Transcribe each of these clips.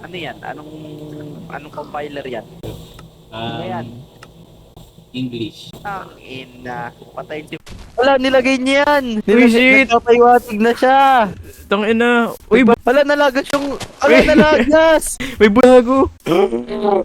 Ano yan? Anong compiler yan? Ano yan? English. Ang ina. Patayin si... Wala, nilagay niya yan! shit! Nagpapaiwatig na siya! Tangina. Uy, Wala, nalagas yung... Wala, nalagas! may bulago.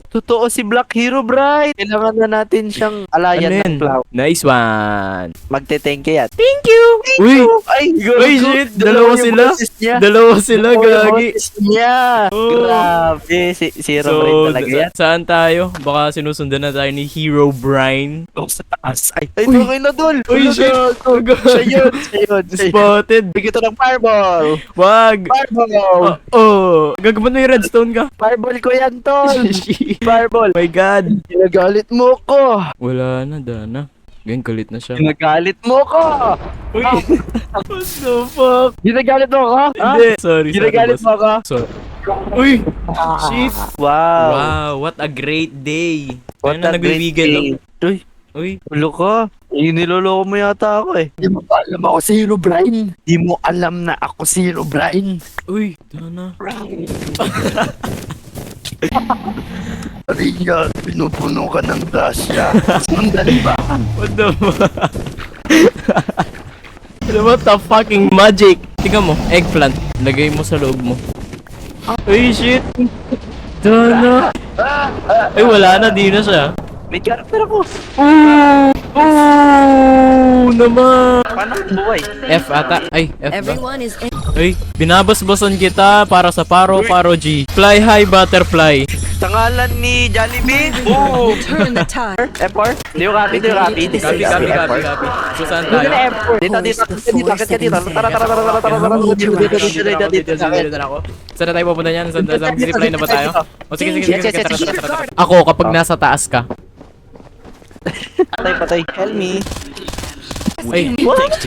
Totoo si Black Hero Bright! Kailangan na natin siyang alayan Ano ng yan? cloud. Nice one. Magte-thank you yan. Thank you. Uy, Ay, uy, shit. Dalawa yung sila. boses niya. Dalawa sila, Dalawa yung gagi. boses niya. Oh. Grabe. Si Hero Bright talaga yan. Saan tayo? Baka sinusundan na tayo ni Hero Brian. Oh, sa taas. Ay, tungay na dol. Uy, shit. Siya yun. Siya yun. Spotted. Bigyan ito ng fireball. Wag. Fireball. Oh. Gagawin mo yung redstone ka. Fireball ko yan, tol. Shit. Fireball. My God. Ginagalit mo ko. Wala na, Dana. Ganyan, galit na siya. Ginagalit mo ko. Uy. What the fuck? Ginagalit mo ko? Hindi. Sorry, Ginagalit mo ko? Sorry. Uy. Shit. Wow. Wow, what a great day. What Ayun na, a great nagbibigil, day. Uy, Uy. ulo ko. Niloloko mo yata ako eh. Di mo ba alam ako si Hero Brian? Di mo alam na ako si Hero Brian. Uy, Dana. Riya, pinupuno ka ng grasya. Sandali ba? What the fuck? What the fucking magic? Tingnan mo, eggplant. Lagay mo sa loob mo. Uy, shit. Dana. Ay, wala na, di na siya. May character ako. Naman. Paano ang buhay? F ata. Ay, F ba? Everyone is in. Ay, binabasbasan kita para sa Paro G. Fly high butterfly. Sa ngalan ni Jollibee. Oo. Turn the tide. F4? Di ko copy, di ko copy. Copy. So, saan tayo? Dito. Akit ka dito. Tara. Dito. Saan na tayo pupunta niyan? Saan zipline na ba tayo? O sige, Yes. tara. Ako, kapag nasa taas ka. Patay. Help me. Ay,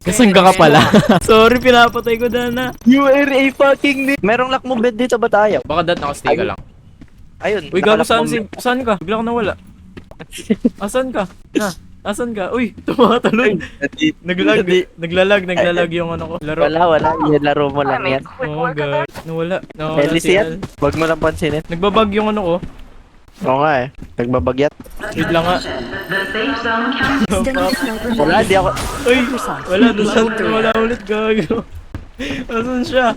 kasangga ka pala. Sorry, pinapatay ko, Dana. You are a fucking merong lock mo bed dito ba tayo? Baka dad nakastay ka lang. Ayun. Uy, gago, nakalock mo saan ka? Bigla ka nawala. Asan ka? Asan ka? Uy, tumatalon. Naglalag yung ano ko. Laro. Wala. Yan, laro mo lang yan. Oh god. Nawala Ellis si yan. Wag mo lang pansinin. Nagbabag yung ano ko. Oo nga eh. Nagbabagyat. Wait lang nga. Wala, di ako. Uy, wala. Wala ulit, gago. Asan siya?